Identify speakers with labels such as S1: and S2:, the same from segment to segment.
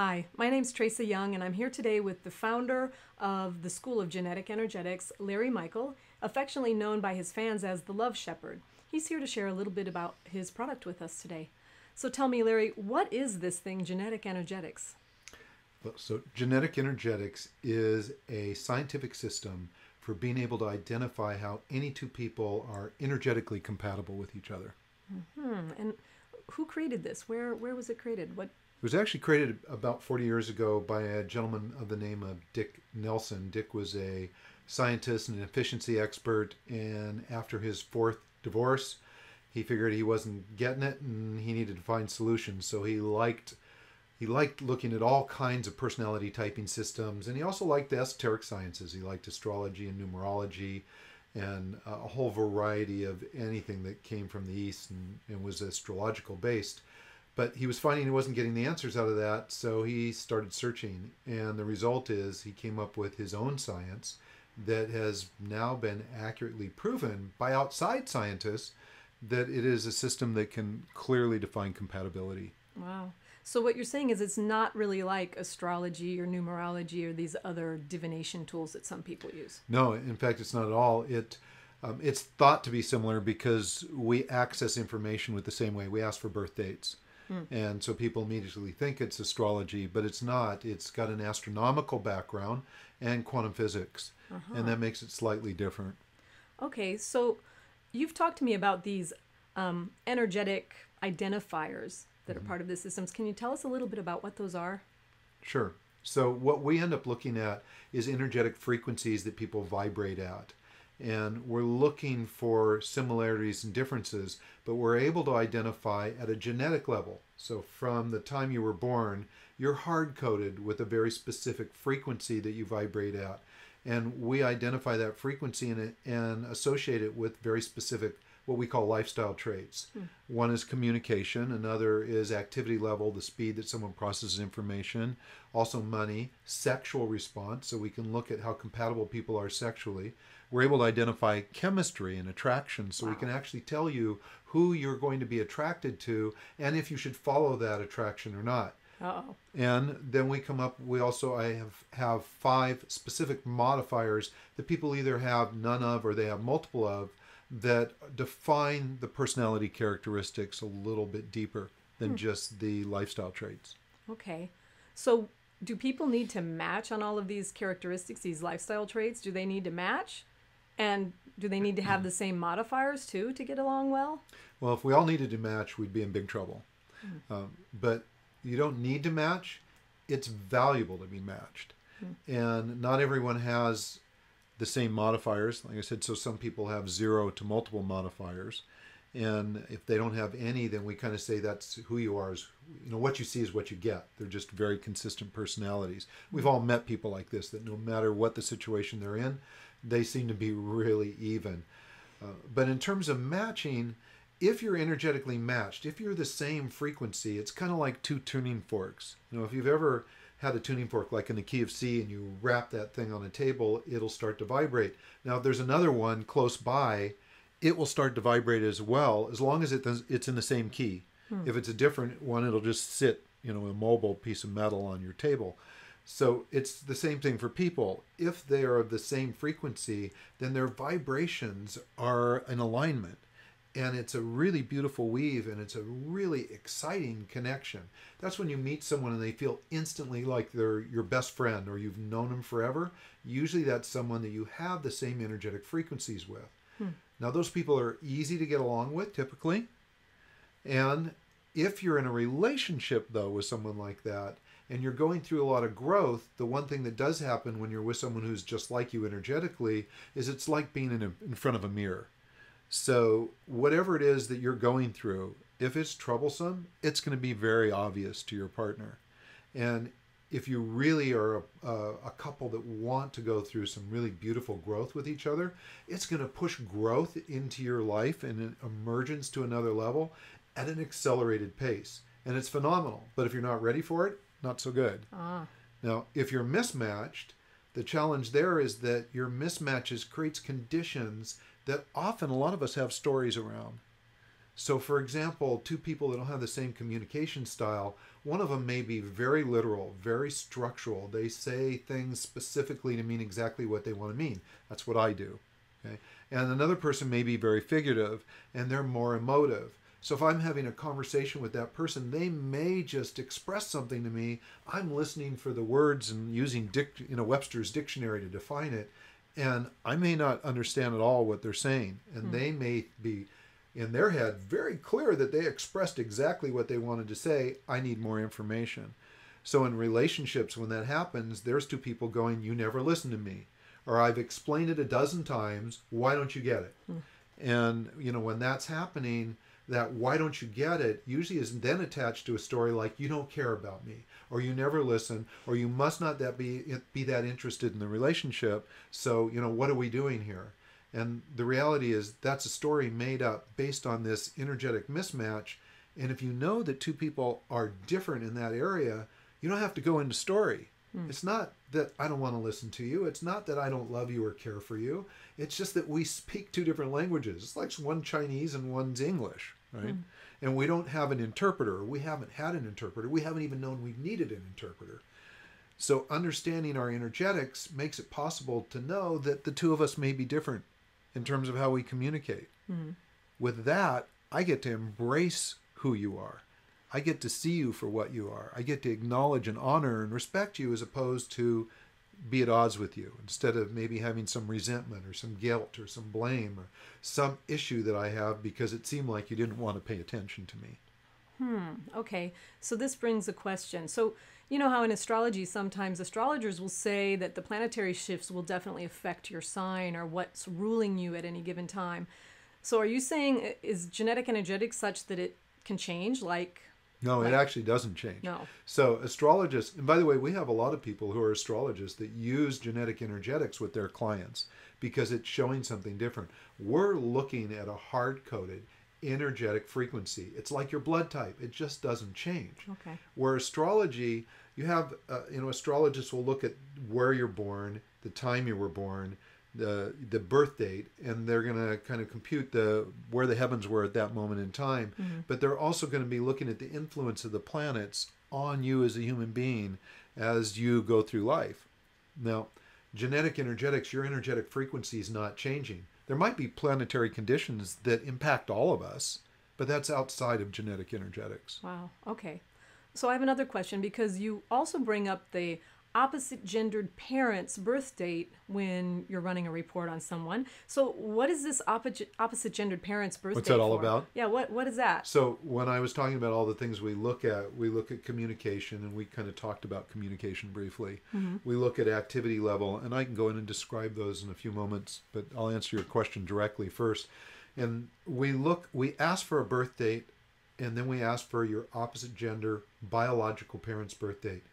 S1: Hi, my name's Tracy Young, and I'm here today with the founder of the School of Genetic Energetics, Larry Michel, affectionately known by his fans as the Love Shepherd. He's here to share a little bit about his product with us today. So tell me, Larry, what is this thing, genetic energetics?
S2: So, genetic energetics is a scientific system for being able to identify how any two people are energetically compatible with each other.
S1: And who created this? Where was it created? What?
S2: It was actually created about 40 years ago by a gentleman of the name of Dick Nelson. Dick was a scientist and an efficiency expert, and after his fourth divorce, he figured he wasn't getting it and he needed to find solutions. So he liked looking at all kinds of personality typing systems, and he also liked the esoteric sciences. He liked astrology and numerology and a whole variety of anything that came from the East and was astrological based. But he was finding he wasn't getting the answers out of that, so he started searching. And the result is he came up with his own science that has now been accurately proven by outside scientists that it is a system that can clearly define compatibility.
S1: Wow. So what you're saying is it's not really like astrology or numerology or these other divination tools that some people use.
S2: No, in fact, it's not at all. It's thought to be similar because we access information with the same way. We ask for birth dates. And so people immediately think it's astrology, but it's not. It's got an astronomical background and quantum physics, and that makes it slightly different.
S1: Okay, so you've talked to me about these energetic identifiers that are part of the systems. Can you tell us a little bit about what those are?
S2: Sure. So what we end up looking at is energetic frequencies that people vibrate at. And we're looking for similarities and differences, but we're able to identify at a genetic level. So from the time you were born, you're hard-coded with a very specific frequency that you vibrate at. And we identify that frequency and associate it with very specific, what we call lifestyle traits. One is communication, another is activity level, the speed that someone processes information, also money, sexual response, so we can look at how compatible people are sexually. We're able to identify chemistry and attraction, so we can actually tell you who you're going to be attracted to and if you should follow that attraction or not.
S1: Uh-oh.
S2: And then I have 5 specific modifiers that people either have none of or they have multiple of that define the personality characteristics a little bit deeper than just the lifestyle traits.
S1: Okay. So do people need to match on all of these characteristics, these lifestyle traits? Do they need to match? And do they need to have the same modifiers too to get along well?
S2: Well, if we all needed to match, we'd be in big trouble. But you don't need to match. It's valuable to be matched. And not everyone has the same modifiers. Like I said, so some people have 0 to multiple modifiers. And if they don't have any, then we kind of say that's who you are. What you see is what you get. They're just very consistent personalities. We've all met people like this, that no matter what the situation they're in, they seem to be really even. But in terms of matching, if you're energetically matched, if you're the same frequency, it's kind of like 2 tuning forks. If you've ever had a tuning fork like in the key of C and you wrap that thing on a table, it'll start to vibrate. Now, if there's another one close by, it will start to vibrate as well, as long as it's in the same key. If it's a different one, it'll just sit, a mobile piece of metal on your table. So it's the same thing for people. If they are of the same frequency, then their vibrations are in alignment. And it's a really beautiful weave, and it's a really exciting connection. That's when you meet someone and they feel instantly like they're your best friend or you've known them forever. Usually that's someone that you have the same energetic frequencies with. Now, those people are easy to get along with, typically. And if you're in a relationship, though, with someone like that, and you're going through a lot of growth, the one thing that does happen when you're with someone who's just like you energetically is it's like being in front of a mirror. So whatever it is that you're going through, if it's troublesome, it's going to be very obvious to your partner. And if you really are a couple that want to go through some really beautiful growth with each other, it's going to push growth into your life and an emergence to another level at an accelerated pace. And it's phenomenal. But if you're not ready for it, not so good. Now, if you're mismatched, the challenge there is that your mismatches creates conditions that often a lot of us have stories around. So, for example, two people that don't have the same communication style, one of them may be very literal, very structural. They say things specifically to mean exactly what they want to mean. That's what I do. Okay? And another person may be very figurative, and they're more emotive. So if I'm having a conversation with that person, they may just express something to me. I'm listening for the words and using Webster's dictionary to define it, and I may not understand at all what they're saying. And they may be, in their head, very clear that they expressed exactly what they wanted to say. I need more information. So in relationships, when that happens, there's two people going, you never listen to me. Or I've explained it a dozen times, why don't you get it? And, when that's happening, that why don't you get it usually is then attached to a story like you don't care about me, or you never listen, or you must not be that interested in the relationship. So, what are we doing here? And the reality is that's a story made up based on this energetic mismatch. And if you know that two people are different in that area, you don't have to go into story. It's not that I don't want to listen to you. It's not that I don't love you or care for you. It's just that we speak two different languages. It's like one Chinese and one's English, right? And we don't have an interpreter. We haven't had an interpreter. We haven't even known we needed an interpreter. So understanding our energetics makes it possible to know that the two of us may be different in terms of how we communicate. With that, I get to embrace who you are. I get to see you for what you are. I get to acknowledge and honor and respect you as opposed to be at odds with you, instead of maybe having some resentment or some guilt or some blame or some issue that I have because it seemed like you didn't want to pay attention to me.
S1: Okay, so this brings a question. So you know how in astrology sometimes astrologers will say that the planetary shifts will definitely affect your sign or what's ruling you at any given time. So are you saying, is genetic energetics such that it can change?
S2: No, it actually doesn't change.
S1: No.
S2: So astrologists, and by the way, we have a lot of people who are astrologists that use genetic energetics with their clients because it's showing something different. We're looking at a hard-coded energetic frequency. It's like your blood type. It just doesn't change.
S1: Okay.
S2: Where astrology, you have, astrologists will look at where you're born, the time you were born, the birth date, and they're going to kind of compute where the heavens were at that moment in time. But they're also going to be looking at the influence of the planets on you as a human being as you go through life. Now, genetic energetics, your energetic frequency is not changing. There might be planetary conditions that impact all of us, but that's outside of genetic energetics.
S1: Wow. Okay. So I have another question, because you also bring up the opposite gendered parent's birth date when you're running a report on someone. So what is this opposite gendered parent's birth
S2: What's
S1: date
S2: that all
S1: for?
S2: about?
S1: Yeah, what is that?
S2: So when I was talking about all the things we look at communication, and we kind of talked about communication briefly. We look at activity level, and I can go in and describe those in a few moments, but I'll answer your question directly first. And we ask for a birth date, and then we ask for your opposite gender biological parent's birth date.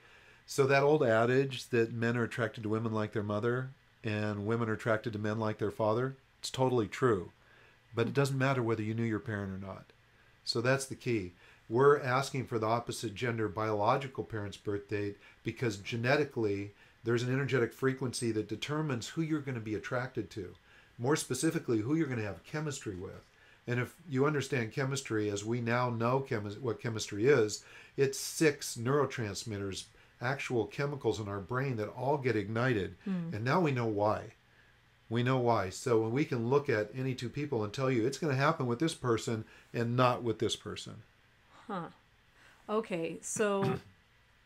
S2: So that old adage that men are attracted to women like their mother and women are attracted to men like their father, it's totally true. But it doesn't matter whether you knew your parent or not. So that's the key. We're asking for the opposite gender biological parent's birth date because genetically there's an energetic frequency that determines who you're going to be attracted to. More specifically, who you're going to have chemistry with. And if you understand chemistry, as we now know what chemistry is, it's 6 neurotransmitters, actual chemicals in our brain that all get ignited. And now we know why. We know why. So when we can look at any two people and tell you it's going to happen with this person and not with this person.
S1: Okay, so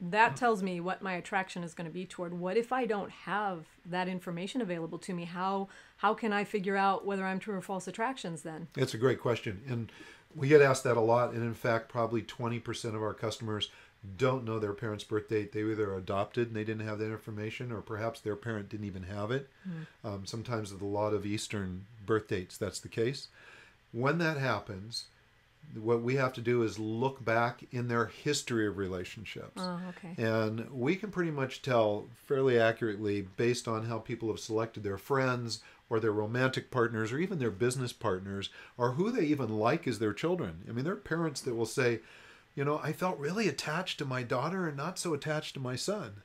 S1: that tells me what my attraction is going to be toward. What if I don't have that information available to me? How can I figure out whether I'm true or false attractions then?
S2: It's a great question. And we get asked that a lot. And in fact, probably 20% of our customers don't know their parent's birth date. They either adopted and they didn't have that information, or perhaps their parent didn't even have it. Sometimes with a lot of Eastern birth dates, that's the case. When that happens, what we have to do is look back in their history of relationships. And we can pretty much tell fairly accurately based on how people have selected their friends or their romantic partners or even their business partners, or who they even like as their children. I mean, there are parents that will say, I felt really attached to my daughter and not so attached to my son.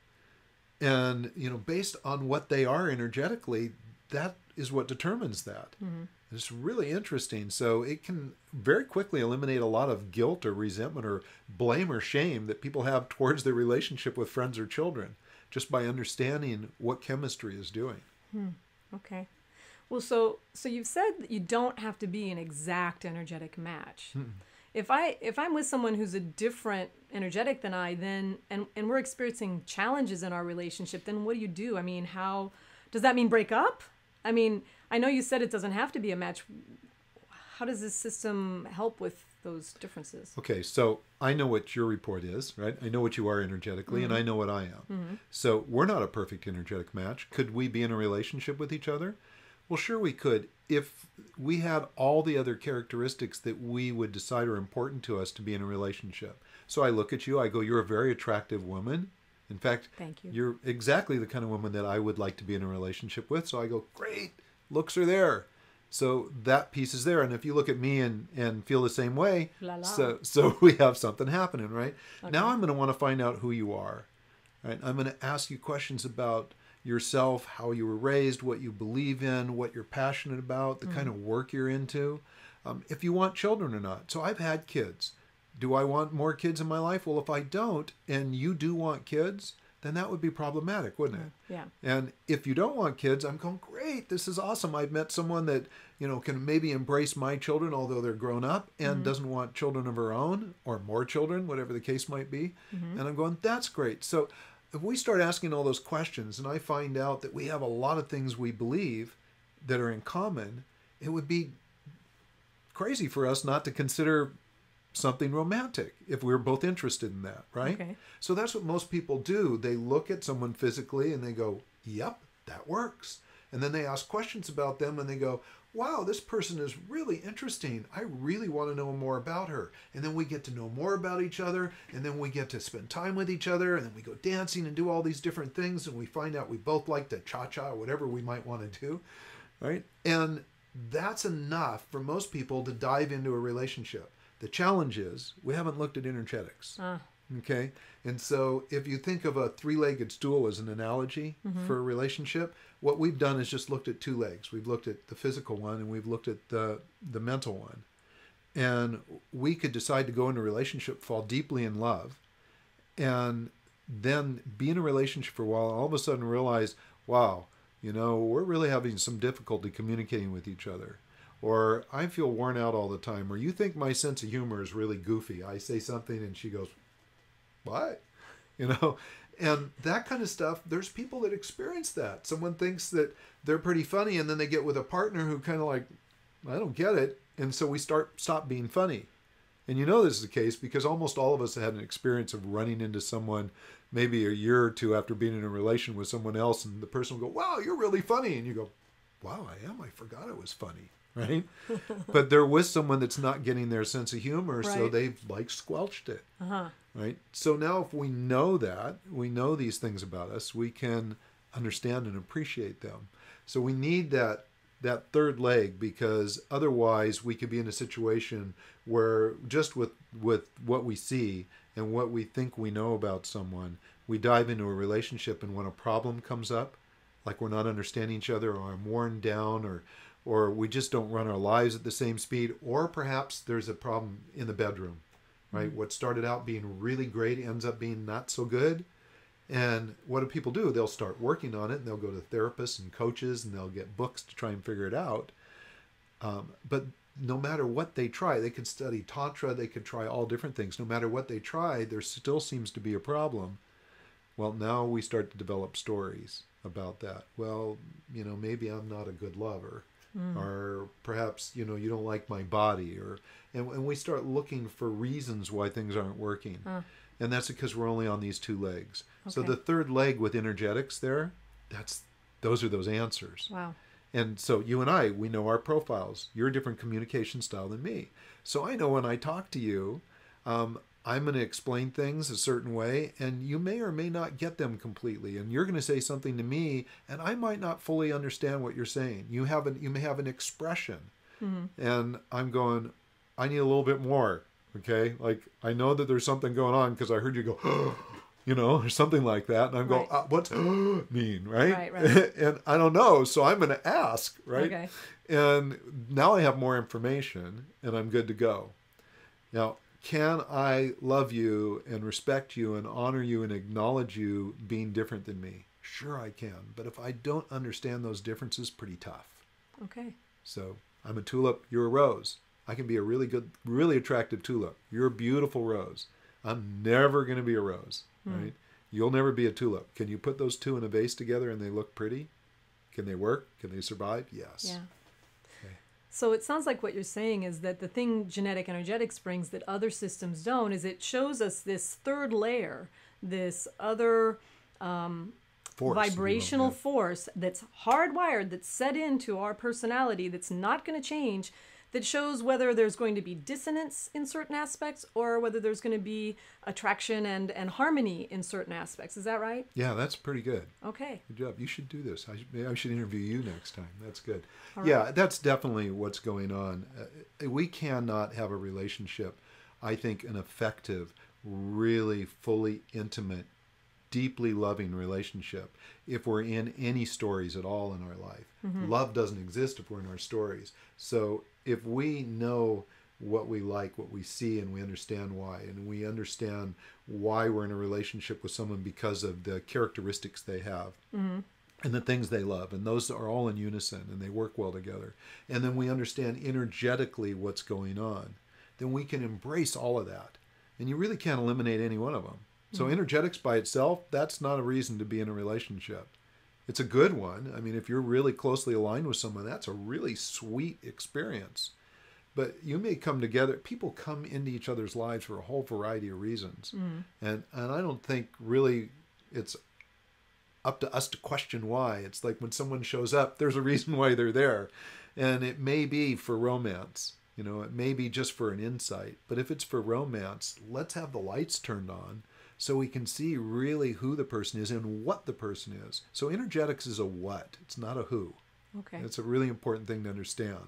S2: And, based on what they are energetically, that is what determines that. It's really interesting. So it can very quickly eliminate a lot of guilt or resentment or blame or shame that people have towards their relationship with friends or children, just by understanding what chemistry is doing.
S1: Okay. Well, so you've said that you don't have to be an exact energetic match. If I'm with someone who's a different energetic than I, then and we're experiencing challenges in our relationship, then what do you do? I mean, how does that mean break up? I mean, I know you said it doesn't have to be a match. How does this system help with those differences?
S2: Okay, so I know what your report is, right? I know what you are energetically, and I know what I am. So we're not a perfect energetic match. Could we be in a relationship with each other? Well, sure we could, if we had all the other characteristics that we would decide are important to us to be in a relationship. So I look at you, I go, you're a very attractive woman. In fact,
S1: Thank you.
S2: You're exactly the kind of woman that I would like to be in a relationship with. So I go, great, looks are there. So that piece is there. And if you look at me and feel the same way,
S1: La la.
S2: so we have something happening, right?
S1: Okay.
S2: Now I'm going to want to find out who you are. Right? I'm going to ask you questions about yourself, how you were raised, what you believe in, what you're passionate about, the kind of work you're into, if you want children or not. So I've had kids. Do I want more kids in my life? Well, if I don't, and you do want kids, then that would be problematic, wouldn't it?
S1: Yeah.
S2: And if you don't want kids, I'm going, great, this is awesome. I've met someone that, can maybe embrace my children, although they're grown up, and doesn't want children of her own, or more children, whatever the case might be. And I'm going, that's great. So if we start asking all those questions, and I find out that we have a lot of things we believe that are in common, it would be crazy for us not to consider something romantic if we're both interested in that, right?
S1: Okay.
S2: So that's what most people do. They look at someone physically and they go, yep, that works. And then they ask questions about them and they go, wow, this person is really interesting. I really want to know more about her. And then we get to know more about each other, and then we get to spend time with each other, and then we go dancing and do all these different things, and we find out we both like to cha-cha or whatever we might want to do, right? And that's enough for most people to dive into a relationship. The challenge is we haven't looked at energetics. Okay? And so if you think of a three-legged stool as an analogy for a relationship, what we've done is just looked at two legs. We've looked at the physical one and we've looked at the mental one. And we could decide to go into a relationship, fall deeply in love, and then be in a relationship for a while and all of a sudden realize, wow, we're really having some difficulty communicating with each other. Or I feel worn out all the time. Or you think my sense of humor is really goofy. I say something and she goes, what? And that kind of stuff, there's people that experience that. Someone thinks that they're pretty funny and then they get with a partner who kind of like, I don't get it. And so we stop being funny. And this is the case because almost all of us had an experience of running into someone maybe a year or two after being in a relation with someone else, and the person will go, wow, you're really funny. And you go, wow, I am. I forgot I was funny. Right? But there was someone that's not getting their sense of humor, so
S1: Right.
S2: they've squelched it. Right? So now if we know that, we know these things about us, we can understand and appreciate them. So we need that third leg, because otherwise we could be in a situation where just with what we see and what we think we know about someone, we dive into a relationship, and when a problem comes up, like we're not understanding each other, or I'm worn down, or we just don't run our lives at the same speed, or perhaps there's a problem in the bedroom, right? What started out being really great ends up being not so good. And what do people do? They'll start working on it, and they'll go to therapists and coaches, and they'll get books to try and figure it out. But no matter what they try, they could study Tantra, they could try all different things. No matter what they try, there still seems to be a problem. Well, now we start to develop stories about that. Well, maybe I'm not a good lover. Or perhaps, you don't like my body. And we start looking for reasons why things aren't working. And that's because we're only on these two legs. Okay. So the third leg with energetics there, those are those answers.
S1: Wow.
S2: And so you and I, we know our profiles. You're a different communication style than me. So I know when I talk to you, I'm going to explain things a certain way, and you may or may not get them completely. And you're going to say something to me, and I might not fully understand what you're saying. You may have an expression, and I'm going, I need a little bit more. Okay, like I know that there's something going on because I heard you go, or something like that, and I'm going, what's mean, right?
S1: Right.
S2: And I don't know, so I'm going to ask, right?
S1: Okay.
S2: And now I have more information and I'm good to go. Now, can I love you and respect you and honor you and acknowledge you being different than me? Sure, I can. But if I don't understand those differences, pretty tough.
S1: Okay.
S2: So I'm a tulip, you're a rose. I can be a really good, really attractive tulip. You're a beautiful rose. I'm never going to be a rose, right? You'll never be a tulip. Can you put those two in a vase together and they look pretty? Can they work? Can they survive? Yes.
S1: Yeah.
S2: Okay.
S1: So it sounds like what you're saying is that the thing genetic energetics brings that other systems don't is it shows us this third layer, this other
S2: Force,
S1: vibrational force that's hardwired, that's set into our personality, that's not going to change, that shows whether there's going to be dissonance in certain aspects or whether there's going to be attraction and harmony in certain aspects. Is that right?
S2: Yeah, that's pretty good.
S1: Okay.
S2: Good job. You should do this. I should interview you next time. That's good.
S1: All
S2: Yeah,
S1: right.
S2: that's definitely what's going on. We cannot have a relationship, I think, an effective, really fully intimate, deeply loving relationship if we're in any stories at all in our life. Love doesn't exist if we're in our stories. So if we know what we like, what we see, and we understand why, and we understand why we're in a relationship with someone because of the characteristics they have and the things they love, and those are all in unison and they work well together, and then we understand energetically what's going on, then we can embrace all of that. And you really can't eliminate any one of them. So energetics by itself, that's not a reason to be in a relationship. It's a good one. I mean, if you're really closely aligned with someone, that's a really sweet experience. But you may come together, people come into each other's lives for a whole variety of reasons. And I don't think really it's up to us to question why. It's like when someone shows up, there's a reason why they're there. And it may be for romance. You know, it may be just for an insight. But if it's for romance, let's have the lights turned on so we can see really who the person is and what the person is. So energetics is a what. It's not a who.
S1: Okay.
S2: It's a really important thing to understand.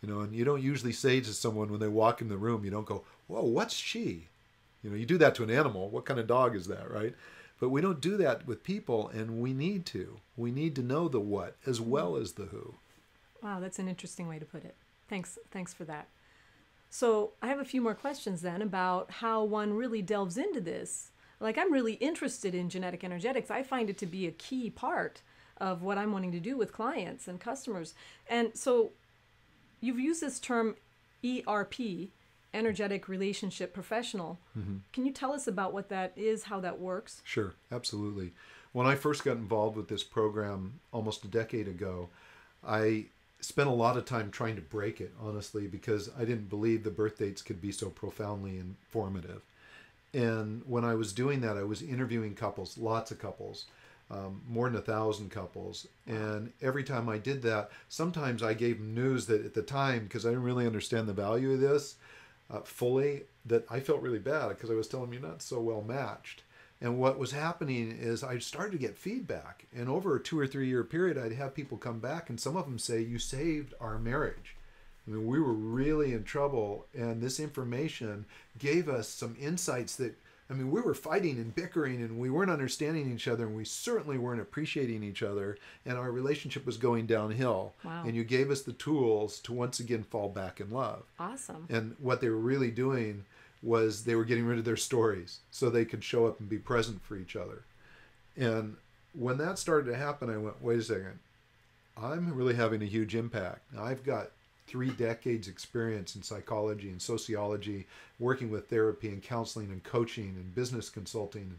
S2: You know, and you don't usually say to someone when they walk in the room, you don't go, whoa, what's she? You know, you do that to an animal. What kind of dog is that, right? But we don't do that with people, and we need to. We need to know the what as well as the who.
S1: Wow, that's an interesting way to put it. Thanks for that. So I have a few more questions then about how one really delves into this. Like, I'm really interested in genetic energetics. I find it to be a key part of what I'm wanting to do with clients and customers. And so you've used this term ERP, Energetic Relationship Professional. Can you tell us about what that is, how that works?
S2: Sure, absolutely. When I first got involved with this program almost a decade ago, I spent a lot of time trying to break it, honestly, because I didn't believe the birth dates could be so profoundly informative. And when I was doing that, I was interviewing couples, lots of couples, more than 1,000 couples. And every time I did that, sometimes I gave them news that at the time, because I didn't really understand the value of this fully, that I felt really bad because I was telling them you're not so well matched. And what was happening is I started to get feedback. And over a 2 or 3 year period, I'd have people come back and some of them say, you saved our marriage. I mean, we were really in trouble. And this information gave us some insights that, I mean, we were fighting and bickering and we weren't understanding each other and we certainly weren't appreciating each other. And our relationship was going downhill.
S1: Wow.
S2: And you gave us the tools to once again fall back in love.
S1: Awesome.
S2: And what they were really doing was they were getting rid of their stories so they could show up and be present for each other. And when that started to happen, I went, wait a second, I'm really having a huge impact. Now, I've got 3 decades experience in psychology and sociology, working with therapy and counseling and coaching and business consulting.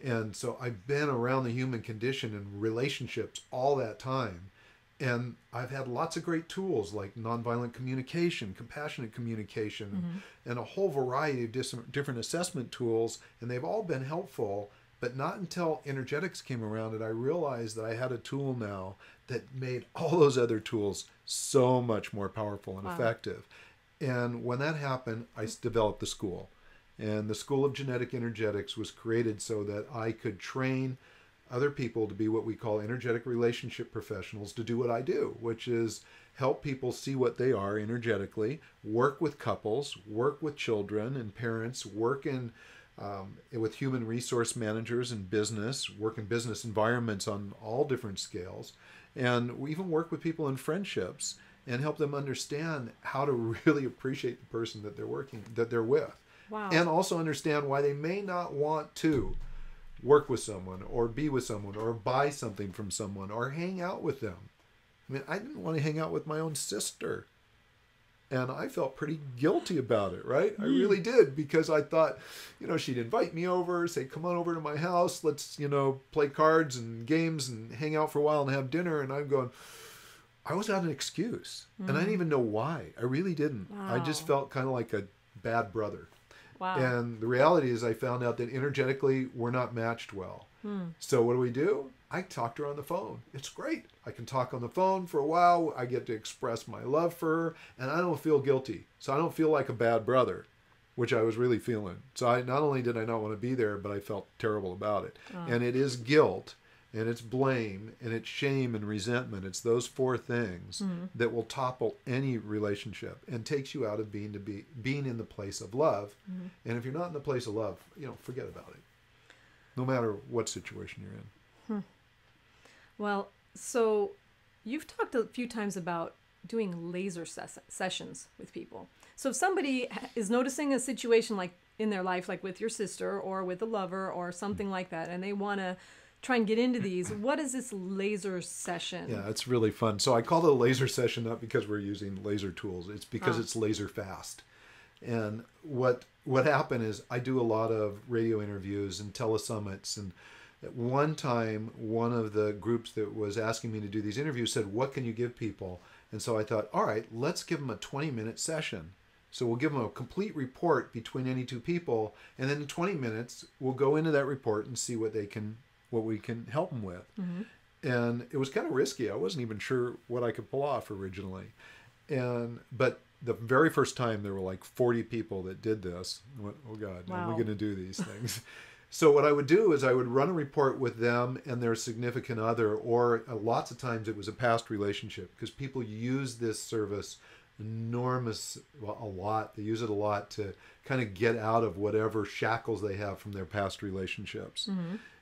S2: And so I've been around the human condition and relationships all that time. And I've had lots of great tools like nonviolent communication, compassionate communication, and a whole variety of different assessment tools. And they've all been helpful, but not until energetics came around did I realize that I had a tool now that made all those other tools so much more powerful and effective. And when that happened, I developed the school. And the School of Genetic Energetics was created so that I could train other people to be what we call energetic relationship professionals to do what I do, which is help people see what they are energetically, work with couples, work with children and parents, work in with human resource managers and business, work in business environments on all different scales, and we even work with people in friendships and help them understand how to really appreciate the person that they're with.
S1: Wow.
S2: And also understand why they may not want to work with someone or be with someone or buy something from someone or hang out with them. I mean, I didn't want to hang out with my own sister. And I felt pretty guilty about it, right? I really did, because I thought, she'd invite me over, say, come on over to my house. Let's, play cards and games and hang out for a while and have dinner. And I'm going, I was out an excuse. And I didn't even know why. I really didn't.
S1: Wow.
S2: I just felt kind of like a bad brother.
S1: Wow.
S2: And the reality is I found out that energetically we're not matched well. So what do? I talked to her on the phone. It's great. I can talk on the phone for a while. I get to express my love for her, and I don't feel guilty. So I don't feel like a bad brother, which I was really feeling. So not only did I not want to be there, but I felt terrible about it. Oh. And it is guilt, and it's blame, and it's shame and resentment. It's those four things that will topple any relationship and takes you out of being in the place of love. And if you're not in the place of love, forget about it. No matter what situation you're in.
S1: Well, so you've talked a few times about doing laser sessions with people. So if somebody is noticing a situation like in their life, like with your sister or with a lover or something like that, and they want to try and get into these, what is this laser session?
S2: Yeah, it's really fun. So I call it a laser session not because we're using laser tools. It's because it's laser fast. And what happened is I do a lot of radio interviews and telesummits, and at one time, one of the groups that was asking me to do these interviews said, what can you give people? And so I thought, all right, let's give them a 20-minute session. So we'll give them a complete report between any two people. And then in 20 minutes, we'll go into that report and see what we can help them with. And it was kind of risky. I wasn't even sure what I could pull off originally. But the very first time, there were like 40 people that did this. I went, oh God,
S1: wow.
S2: How am I going to do these things? So what I would do is I would run a report with them and their significant other, or lots of times it was a past relationship, because people use this service a lot. They use it a lot to kind of get out of whatever shackles they have from their past relationships.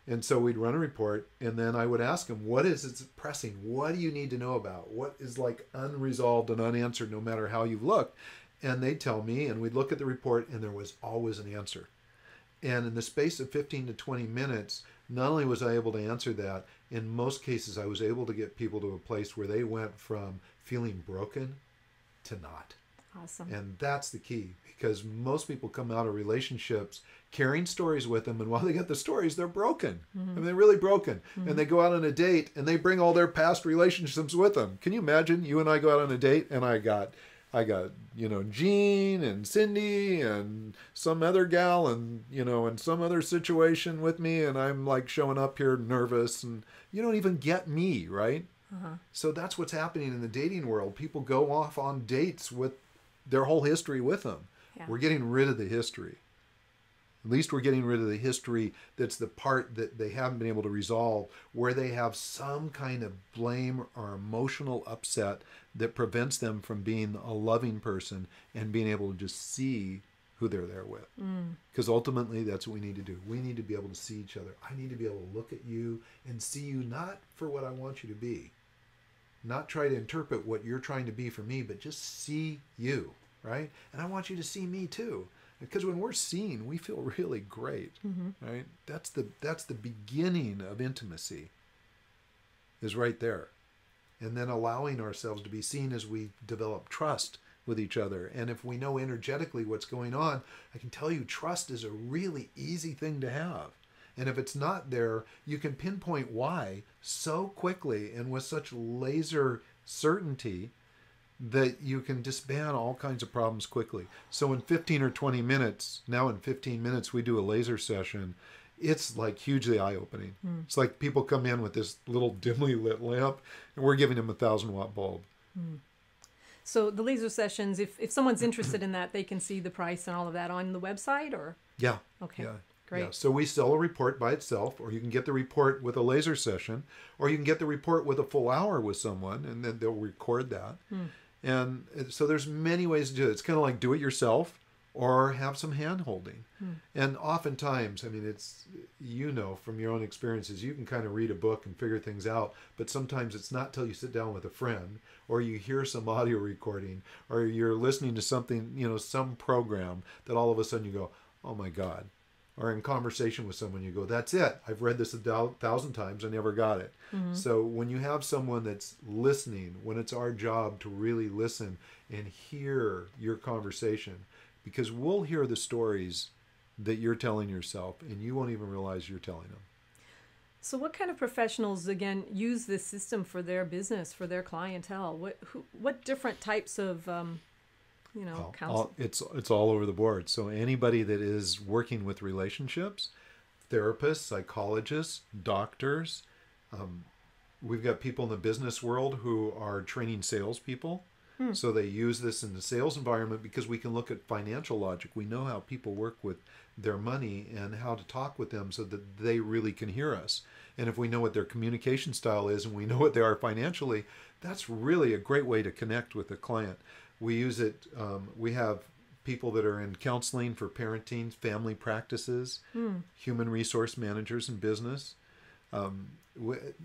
S2: And so we'd run a report, and then I would ask them, what is it pressing? What do you need to know about? What is like unresolved and unanswered no matter how you've looked? And they'd tell me, and we'd look at the report, and there was always an answer. And in the space of 15 to 20 minutes, not only was I able to answer that, in most cases I was able to get people to a place where they went from feeling broken to not.
S1: Awesome.
S2: And that's the key, because most people come out of relationships carrying stories with them, and while they get the stories, they're broken. I mean, they're really broken. And they go out on a date, and they bring all their past relationships with them. Can you imagine? You and I go out on a date, and I got Jean and Cindy and some other gal and, in some other situation with me. And I'm like showing up here nervous, and you don't even get me, right? So that's what's happening in the dating world. People go off on dates with their whole history with them. Yeah. We're getting rid of the history. At least we're getting rid of the history that's the part that they haven't been able to resolve, where they have some kind of blame or emotional upset that prevents them from being a loving person and being able to just see who they're there with. Because ultimately, that's what we need to do. We need to be able to see each other. I need to be able to look at you and see you not for what I want you to be, not try to interpret what you're trying to be for me, but just see you, right? And I want you to see me too. Because when we're seen, we feel really great, right? That's the beginning of intimacy, is right there. And then allowing ourselves to be seen as we develop trust with each other. And if we know energetically what's going on, I can tell you trust is a really easy thing to have. And if it's not there, you can pinpoint why so quickly and with such laser certainty that you can disband all kinds of problems quickly. So in 15 or 20 minutes, now in 15 minutes, we do a laser session. It's like hugely eye-opening. It's like people come in with this little dimly lit lamp, and we're giving them a 1,000-watt bulb.
S1: So the laser sessions, if someone's interested in that, they can see the price and all of that on the website, or?
S2: Yeah.
S1: Okay.
S2: Yeah.
S1: Great.
S2: Yeah. So we sell a report by itself, or you can get the report with a laser session, or you can get the report with a full hour with someone, and then they'll record that. And so there's many ways to do it. It's kind of like do it yourself, or have some hand holding. And oftentimes, I mean, it's, you know, from your own experiences, you can kind of read a book and figure things out, but sometimes it's not till you sit down with a friend or you hear some audio recording or you're listening to something, you know, some program, that all of a sudden you go, oh my God. Or in conversation with someone, you go, that's it. I've read this 1,000 times. I never got it. So when you have someone that's listening, when it's our job to really listen and hear your conversation, because we'll hear the stories that you're telling yourself and you won't even realize you're telling them.
S1: So what kind of professionals, again, use this system for their business, for their clientele? What different types of counsel?
S2: It's all over the board. So anybody that is working with relationships, therapists, psychologists, doctors. We've got people in the business world who are training salespeople. So they use this in the sales environment because we can look at financial logic. We know how people work with their money and how to talk with them so that they really can hear us. And if we know what their communication style is and we know what they are financially, that's really a great way to connect with a client. We use it, we have people that are in counseling for parenting, family practices, human resource managers in business.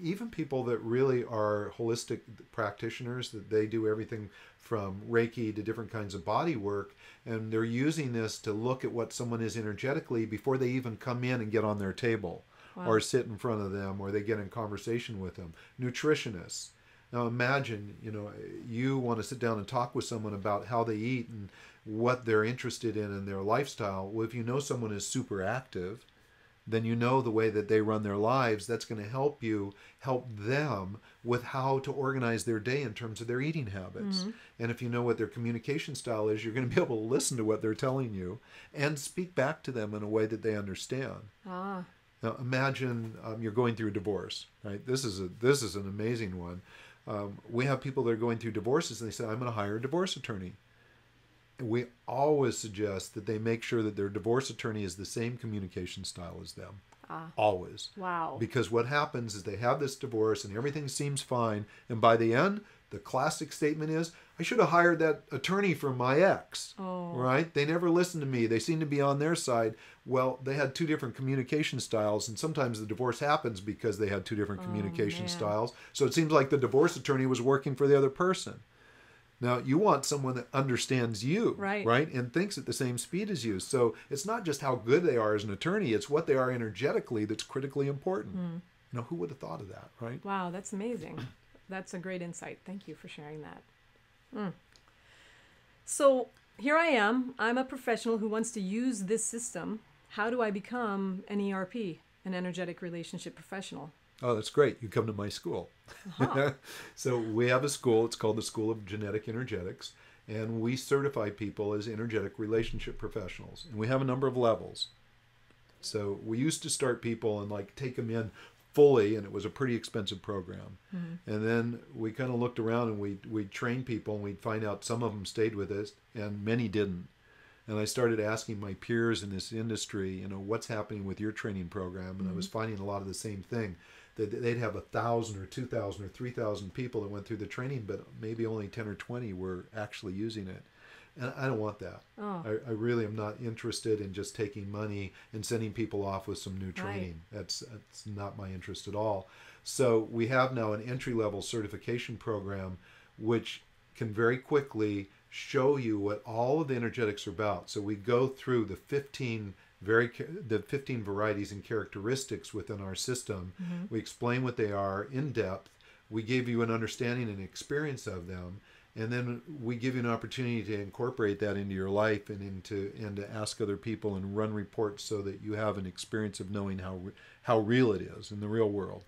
S2: Even people that really are holistic practitioners, that they do everything from Reiki to different kinds of body work, and they're using this to look at what someone is energetically before they even come in and get on their table. Wow. Or sit in front of them, or they get in conversation with them. Nutritionists. Now imagine, you know, you want to sit down and talk with someone about how they eat and what they're interested in their lifestyle. Well, if you know someone is super active, then you know the way that they run their lives. That's going to help you help them with how to organize their day in terms of their eating habits. And if you know what their communication style is, you're going to be able to listen to what they're telling you and speak back to them in a way that they understand. Now imagine you're going through a divorce, right? This is an amazing one. We have people that are going through divorces and they say, I'm going to hire a divorce attorney. We always suggest that they make sure that their divorce attorney is the same communication style as them. Always.
S1: Wow.
S2: Because what happens is they have this divorce and everything seems fine. And by the end, the classic statement is, I should have hired that attorney from my ex. Right? They never listened to me. They seem to be on their side. Well, they had two different communication styles. And sometimes the divorce happens because they had two different communication styles. So it seems like the divorce attorney was working for the other person. Now, you want someone that understands you, right? And thinks at the same speed as you. So it's not just how good they are as an attorney, it's what they are energetically that's critically important. You know, who would have thought of that, right?
S1: Wow, that's amazing. That's a great insight. Thank you for sharing that. So here I am. I'm a professional who wants to use this system. How do I become an ERP, an energetic relationship professional?
S2: Oh, that's great. You come to my school. So we have a school. It's called the School of Genetic Energetics. And we certify people as energetic relationship professionals. And we have a number of levels. So we used to start people and like take them in fully, and it was a pretty expensive program. And then we kind of looked around and we'd train people and we'd find out some of them stayed with us and many didn't. And I started asking my peers in this industry, you know, what's happening with your training program? And I was finding a lot of the same thing. That they'd have 1,000 or 2,000 or 3,000 people that went through the training, but maybe only 10 or 20 were actually using it. And I don't want that. I really am not interested in just taking money and sending people off with some new training. That's not my interest at all. So we have now an entry-level certification program which can very quickly show you what all of the energetics are about. So we go through the 15 varieties and characteristics within our system. We explain what they are in depth. We give you an understanding and experience of them. And then we give you an opportunity to incorporate that into your life and to ask other people and run reports so that you have an experience of knowing how real it is in the real world.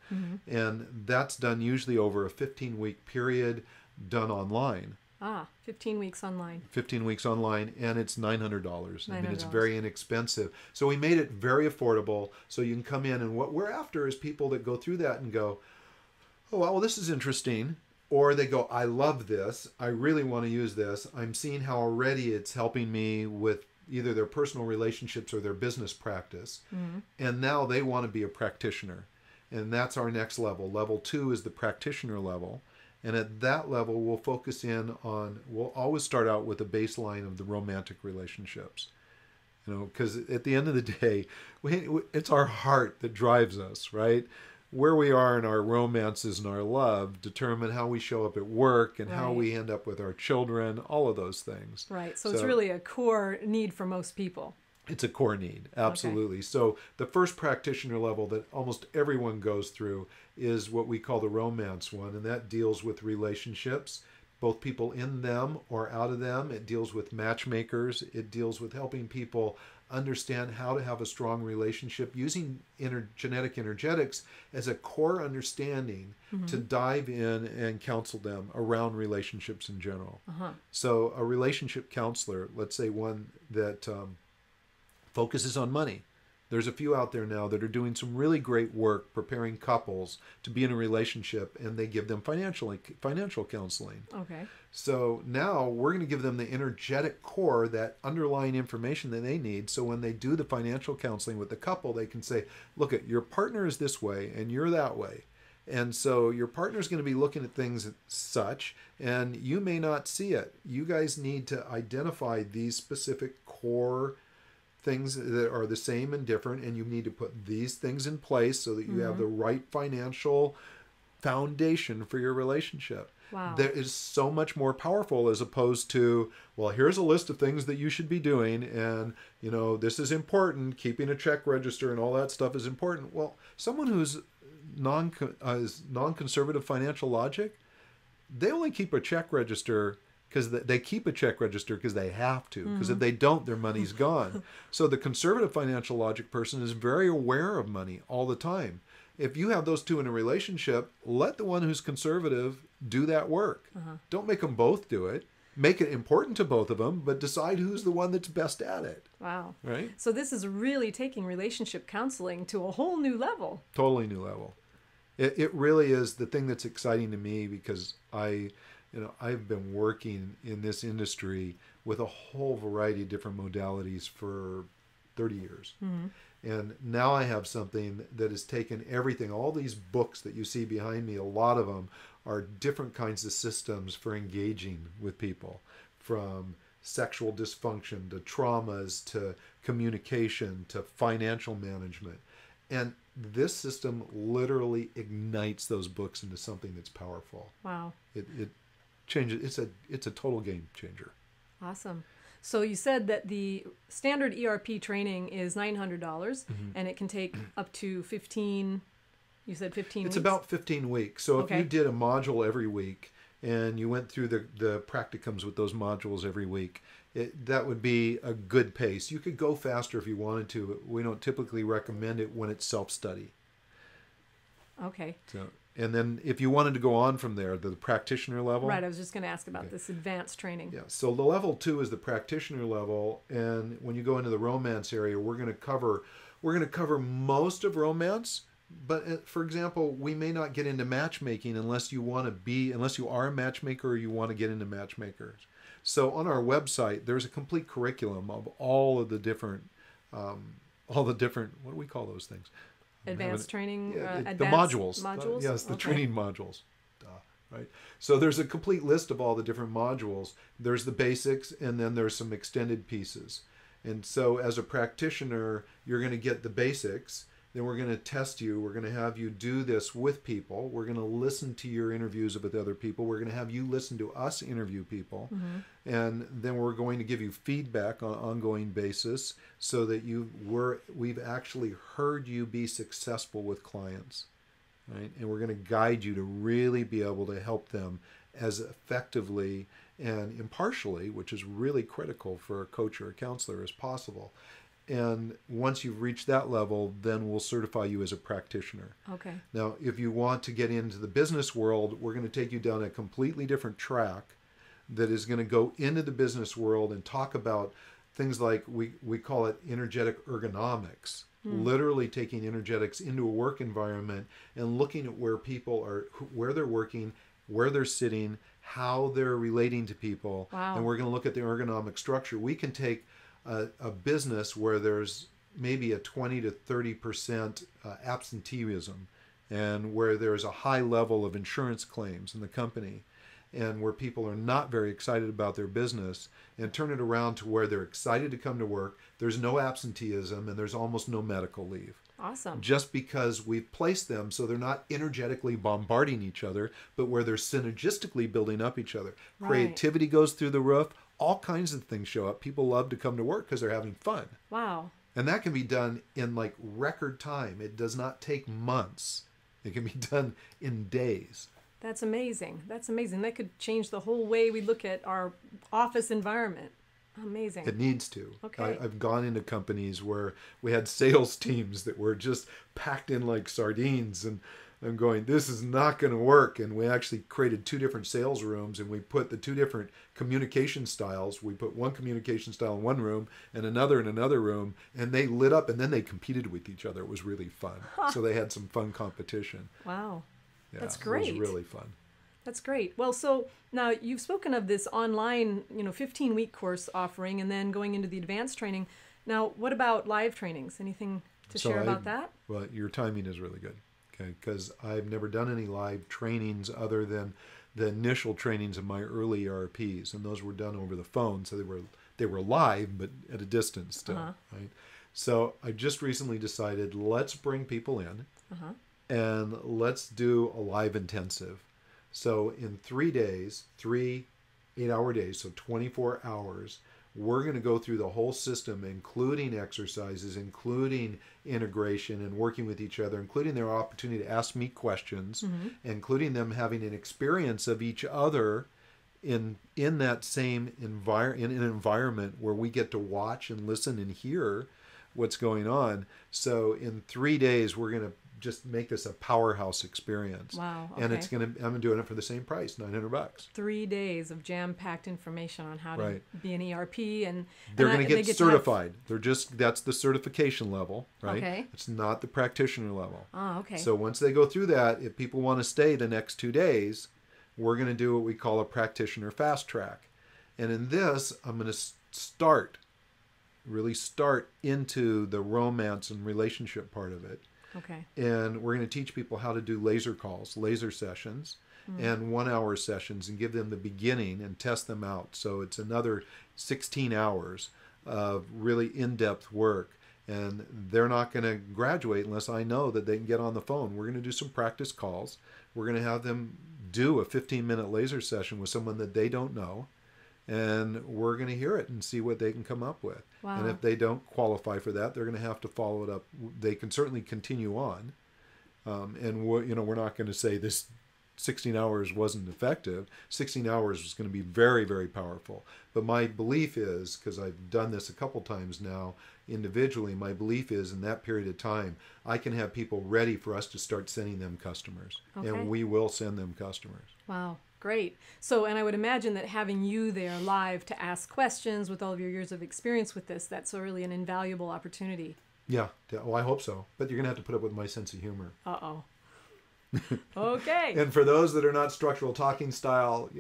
S2: And that's done usually over a 15-week period, done online.
S1: 15 weeks online.
S2: 15 weeks online, and it's $900. I mean, it's very inexpensive. So we made it very affordable, so you can come in, and what we're after is people that go through that and go, oh, well, this is interesting. Or they go, I love this. I really want to use this. I'm seeing how already it's helping me with either their personal relationships or their business practice. And now they want to be a practitioner. And that's our next level. Level 2 is the practitioner level. And at that level, we'll focus in on, we'll always start out with a baseline of the romantic relationships. You know, because at the end of the day, it's our heart that drives us, right? Where we are in our romances and our love determine how we show up at work and how
S1: Right.
S2: we end up with our children, all of those things.
S1: Right. So it's really a core need for most people.
S2: It's a core need, absolutely. So the first practitioner level that almost everyone goes through is what we call the romance one, and that deals with relationships, both people in them or out of them. It deals with matchmakers. It deals with helping people understand how to have a strong relationship using genetic energetics as a core understanding to dive in and counsel them around relationships in general. So a relationship counselor, let's say one that focuses on money. There's a few out there now that are doing some really great work preparing couples to be in a relationship, and they give them financial counseling.
S1: Okay.
S2: So now we're going to give them the energetic core, that underlying information that they need. So when they do the financial counseling with the couple, they can say, look, your partner is this way and you're that way. And so your partner's going to be looking at things such, and you may not see it. You guys need to identify these specific core things that are the same and different, and you need to put these things in place so that you have the right financial foundation for your relationship.
S1: Wow.
S2: That is so much more powerful as opposed to, well, here's a list of things that you should be doing, and you know, this is important, keeping a check register and all that stuff is important. Well, someone who's non-conservative financial logic, they only keep a check register because they keep a check register because they have to, because if they don't, their money's gone. So the conservative financial logic person is very aware of money all the time. If you have those two in a relationship, let the one who's conservative do that work. Don't make them both do it. Make it important to both of them, but decide who's the one that's best at it.
S1: Wow.
S2: Right?
S1: So this is really taking relationship counseling to a whole new level.
S2: Totally new level. It really is the thing that's exciting to me, because I've been working in this industry with a whole variety of different modalities for 30 years. And now I have something that has taken everything, all these books that you see behind me, a lot of them are different kinds of systems for engaging with people, from sexual dysfunction to traumas to communication to financial management. And this system literally ignites those books into something that's powerful.
S1: Wow.
S2: It changes. It's a total game changer.
S1: Awesome. So you said that the standard ERP training is $900, and it can take up to 15. You said 15 weeks?
S2: It's about 15 weeks. So if
S1: Okay.
S2: you did a module every week and you went through the practicums with those modules every week, that would be a good pace. You could go faster if you wanted to, but we don't typically recommend it when it's self-study.
S1: Okay.
S2: So, and then if you wanted to go on from there, the practitioner level.
S1: Right. I was just going to ask about this advanced training.
S2: Yeah. So the level 2 is the practitioner level, and when you go into the romance area, we're going to cover most of romance. But for example, we may not get into matchmaking unless you are a matchmaker or you want to get into matchmakers. So on our website, there's a complete curriculum of all the different, what do we call those things?
S1: Advanced training,
S2: The
S1: advanced
S2: modules.
S1: modules?
S2: Yes, the
S1: Okay.
S2: training modules. Right. So there's a complete list of all the different modules. There's the basics, and then there's some extended pieces. And so as a practitioner, you're going to get the basics. Then we're going to test you. We're going to have you do this with people. We're going to listen to your interviews with other people. We're going to have you listen to us interview people. And then we're going to give you feedback on an ongoing basis so that we've actually heard you be successful with clients. Right? And we're going to guide you to really be able to help them as effectively and impartially, which is really critical for a coach or a counselor, as possible. And once you've reached that level, then we'll certify you as a practitioner.
S1: Okay.
S2: Now, if you want to get into the business world, we're going to take you down a completely different track that is going to go into the business world and talk about things like, we call it energetic ergonomics. Literally taking energetics into a work environment and looking at where people are, where they're working, where they're sitting, how they're relating to people.
S1: Wow.
S2: And we're going to look at the ergonomic structure. We can take a business where there's maybe a 20 to 30% absenteeism and where there's a high level of insurance claims in the company, and where people are not very excited about their business, and turn it around to where they're excited to come to work, there's no absenteeism, and there's almost no medical leave.
S1: Awesome.
S2: Just because we've placed them so they're not energetically bombarding each other, but where they're synergistically building up each other.
S1: Right.
S2: Creativity goes through the roof. All kinds of things show up. People love to come to work because they're having fun.
S1: Wow.
S2: And that can be done in like record time. It does not take months. It can be done in days.
S1: That's amazing. That's amazing. That could change the whole way we look at our office environment. Amazing.
S2: It needs to.
S1: Okay.
S2: I've gone into companies where we had sales teams that were just packed in like sardines, and I'm going, this is not going to work. And we actually created 2 different sales rooms, and we put the 2 different communication styles. We put one communication style in one room and another in another room, and they lit up, and then they competed with each other. It was really fun. So they had some fun competition.
S1: Wow.
S2: Yeah,
S1: That's great.
S2: It was really fun.
S1: That's great. Well, so now you've spoken of this online, 15-week course offering and then going into the advanced training. Now, what about live trainings? Anything to share about that?
S2: Well, your timing is really good, okay? Because I've never done any live trainings other than the initial trainings of my early ERPs, and those were done over the phone, so they were live, but at a distance still, right? So I just recently decided, let's bring people in, and let's do a live intensive. So in 3 days, 3 8-hour days, so 24 hours, we're going to go through the whole system, including exercises, including integration and working with each other, including their opportunity to ask me questions, including them having an experience of each other in that same environment where we get to watch and listen and hear what's going on. So in 3 days, we're going to just make this a powerhouse experience.
S1: Wow. Okay.
S2: And I'm doing it for the same price, $900.
S1: 3 days of jam-packed information on how to be an ERP, and
S2: they're going to get certified. That's the certification level, right?
S1: Okay.
S2: It's not the practitioner level.
S1: Oh, okay.
S2: So once they go through that, if people want to stay the next 2 days, we're going to do what we call a practitioner fast track. And in this, I'm going to really start into the romance and relationship part of it.
S1: Okay.
S2: And we're going to teach people how to do laser calls, laser sessions, and 1-hour sessions, and give them the beginning and test them out. So it's another 16 hours of really in-depth work. And they're not going to graduate unless I know that they can get on the phone. We're going to do some practice calls. We're going to have them do a 15-minute laser session with someone that they don't know. And we're going to hear it and see what they can come up with.
S1: Wow.
S2: And if they don't qualify for that, they're going to have to follow it up. They can certainly continue on. And we're not going to say this 16 hours wasn't effective. 16 hours is going to be very, very powerful. But my belief is, because I've done this a couple times now individually, my belief is in that period of time, I can have people ready for us to start sending them customers.
S1: Okay.
S2: And we will send them customers.
S1: Wow. Great. So, and I would imagine that having you there live to ask questions with all of your years of experience with this, that's really an invaluable opportunity.
S2: Yeah. Well, I hope so. But you're going to have to put up with my sense of humor.
S1: Uh-oh. Okay.
S2: And for those that are not structural talking style,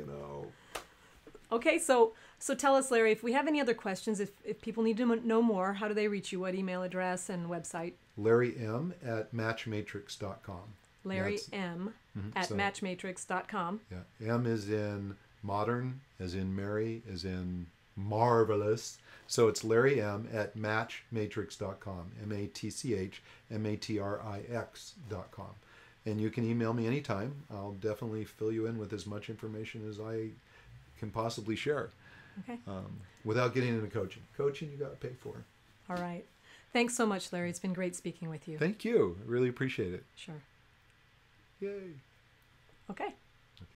S1: Okay, so tell us, Larry, if we have any other questions, if people need to know more, how do they reach you? What email address and website?
S2: LarryM@matchmatrix.com.
S1: Larry M at matchmatrix.com.
S2: Yeah. M is in modern, as in Mary, as in marvelous. So it's Larry M at matchmatrix.com. MATCHMATRIX.com. And you can email me anytime. I'll definitely fill you in with as much information as I can possibly share.
S1: Okay.
S2: Without getting into coaching. Coaching, you got to pay for.
S1: All right. Thanks so much, Larry. It's been great speaking with you.
S2: Thank you. I really appreciate it.
S1: Sure.
S2: Yay.
S1: Okay.